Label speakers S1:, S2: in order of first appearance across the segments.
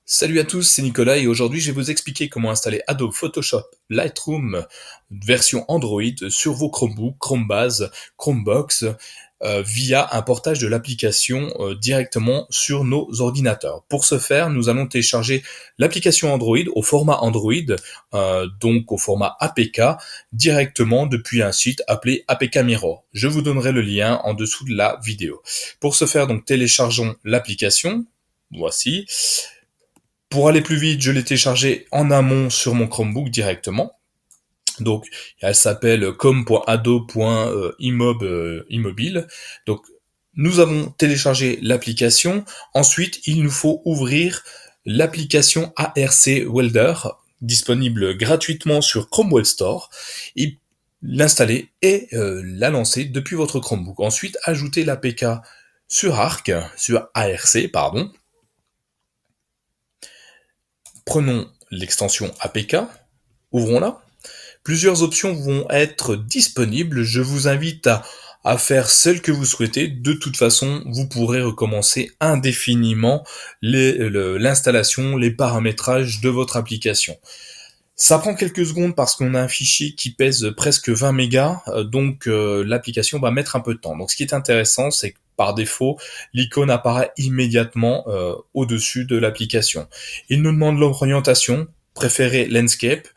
S1: Salut à tous, c'est Nicolas et aujourd'hui je vais vous expliquer comment installer Adobe Photoshop Lightroom version Android sur vos Chromebooks, Chromebase, Chromebox via un portage de l'application directement sur nos ordinateurs. Pour ce faire, nous allons télécharger l'application Android au format Android, donc au format APK, directement depuis un site appelé APK Mirror. Je vous donnerai le lien en dessous de la vidéo. Pour ce faire, donc téléchargeons l'application. Voici. Pour aller plus vite, je l'ai téléchargée en amont sur mon Chromebook directement. Donc, elle s'appelle com.ado.immobile. Donc, nous avons téléchargé l'application. Ensuite, il nous faut ouvrir l'application ARC Welder, disponible gratuitement sur Chrome Web Store, et l'installer et la lancer depuis votre Chromebook. Ensuite, ajouter l'APK sur ARC, pardon. Prenons l'extension APK, ouvrons-la. Plusieurs options vont être disponibles. Je vous invite à faire celle que vous souhaitez. De toute façon, vous pourrez recommencer indéfiniment l'installation, les paramétrages de votre application. Ça prend quelques secondes parce qu'on a un fichier qui pèse presque 20 mégas, donc l'application va mettre un peu de temps. Donc ce qui est intéressant, c'est que par défaut, l'icône apparaît immédiatement au-dessus de l'application. Il nous demande l'orientation, préférez Landscape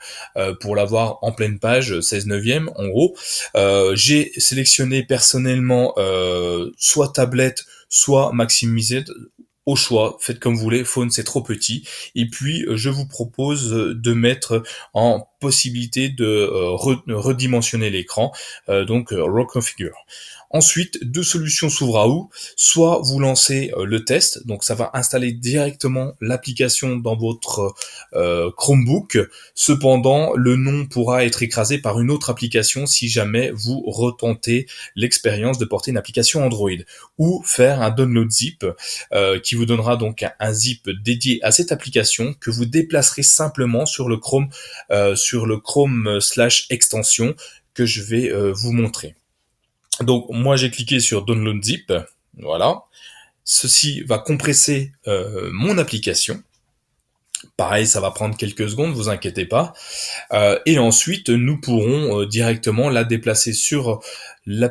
S1: pour l'avoir en pleine page 16 neuvième en gros. J'ai sélectionné personnellement soit tablette, soit maximisé, au choix, faites comme vous voulez, phone c'est trop petit. Et puis je vous propose de mettre en possibilité de redimensionner l'écran, donc reconfigure. Ensuite, deux solutions s'ouvrent à vous. Soit vous lancez le test, donc ça va installer directement l'application dans votre Chromebook. Cependant, le nom pourra être écrasé par une autre application si jamais vous retentez l'expérience de porter une application Android. Ou faire un download zip qui vous donnera donc un zip dédié à cette application que vous déplacerez simplement sur le Chrome slash extension que je vais vous montrer. Donc moi j'ai cliqué sur Download Zip, voilà. Ceci va compresser mon application. Pareil, ça va prendre quelques secondes, vous inquiétez pas. Et ensuite, nous pourrons directement la déplacer sur la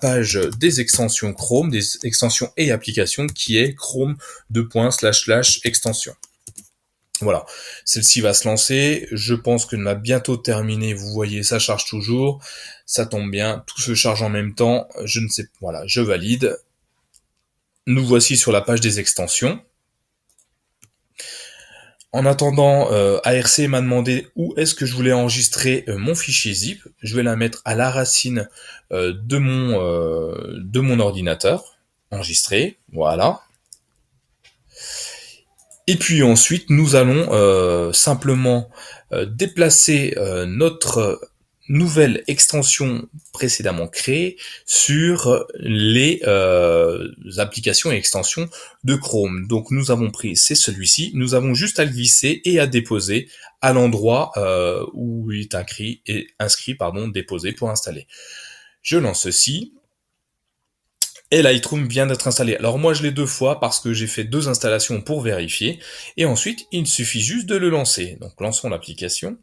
S1: page des extensions Chrome, des extensions et applications, qui est Chrome extension. Voilà, celle-ci va se lancer, je pense qu'elle va bientôt terminer, vous voyez, ça charge toujours, ça tombe bien, tout se charge en même temps, je ne sais, voilà, je valide. Nous voici sur la page des extensions. En attendant, ARC m'a demandé où est-ce que je voulais enregistrer mon fichier zip. Je vais la mettre à la racine de mon ordinateur. Enregistrer, voilà. Et puis ensuite, nous allons simplement déplacer notre nouvelle extension précédemment créée sur les applications et extensions de Chrome. Donc nous avons pris, c'est celui-ci, nous avons juste à le glisser et à déposer à l'endroit où il est inscrit, déposer pour installer. Je lance ceci. Et Lightroom vient d'être installé. Alors moi je l'ai deux fois parce que j'ai fait deux installations pour vérifier. Et ensuite, il suffit juste de le lancer. Donc lançons l'application.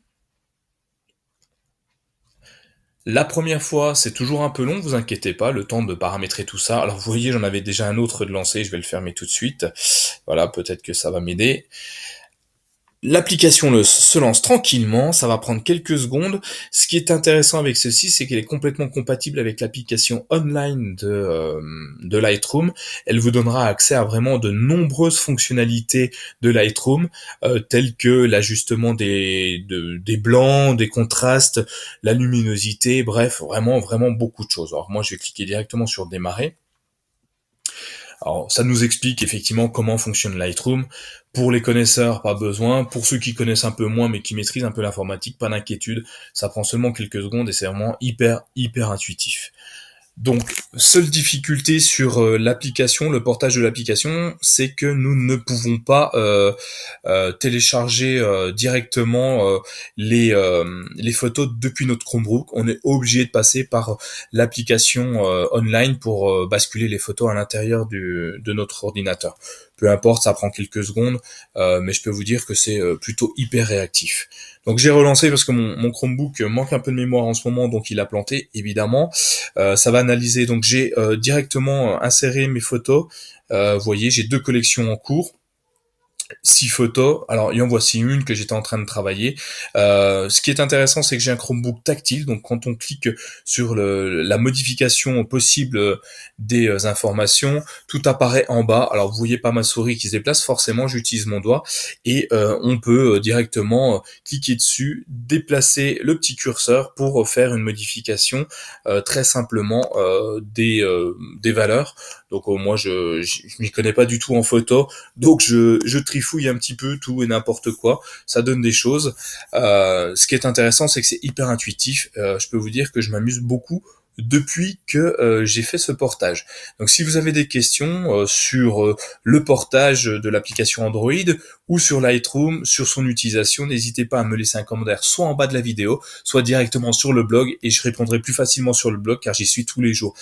S1: La première fois, c'est toujours un peu long, vous inquiétez pas, le temps de paramétrer tout ça. Alors vous voyez, j'en avais déjà un autre de lancé, je vais le fermer tout de suite. Voilà, peut-être que ça va m'aider. L'application se lance tranquillement, ça va prendre quelques secondes. Ce qui est intéressant avec ceci, c'est qu'elle est complètement compatible avec l'application online de Lightroom. Elle vous donnera accès à vraiment de nombreuses fonctionnalités de Lightroom, telles que l'ajustement des blancs, des contrastes, la luminosité, bref, vraiment, vraiment beaucoup de choses. Alors moi, je vais cliquer directement sur démarrer. Alors, ça nous explique effectivement comment fonctionne Lightroom. Pour les connaisseurs, pas besoin. Pour ceux qui connaissent un peu moins mais qui maîtrisent un peu l'informatique, pas d'inquiétude. Ça prend seulement quelques secondes et c'est vraiment hyper, hyper intuitif. Donc, seule difficulté sur l'application, le portage de l'application, c'est que nous ne pouvons pas télécharger directement les photos depuis notre Chromebook. On est obligé de passer par l'application online pour basculer les photos à l'intérieur de notre ordinateur. peu importe, ça prend quelques secondes, mais je peux vous dire que c'est plutôt hyper réactif. Donc j'ai relancé parce que mon Chromebook manque un peu de mémoire en ce moment, donc il a planté évidemment. Ça va analyser, donc j'ai directement inséré mes photos. Vous voyez, j'ai 2 collections en cours. 6 photos. Alors, et en voici une que j'étais en train de travailler. Ce qui est intéressant, c'est que j'ai un Chromebook tactile. Donc, quand on clique sur la modification possible des informations, tout apparaît en bas. Alors, vous voyez pas ma souris qui se déplace. Forcément, j'utilise mon doigt et on peut directement cliquer dessus, déplacer le petit curseur pour faire une modification très simplement des valeurs. Donc, moi, je m'y connais pas du tout en photo. Donc je trifouille un petit peu tout et n'importe quoi, ça donne des choses. Ce qui est intéressant, c'est que c'est hyper intuitif. Je peux vous dire que je m'amuse beaucoup depuis que j'ai fait ce portage. Donc si vous avez des questions sur le portage de l'application Android ou sur Lightroom, sur son utilisation, n'hésitez pas à me laisser un commentaire soit en bas de la vidéo, soit directement sur le blog et je répondrai plus facilement sur le blog car j'y suis tous les jours.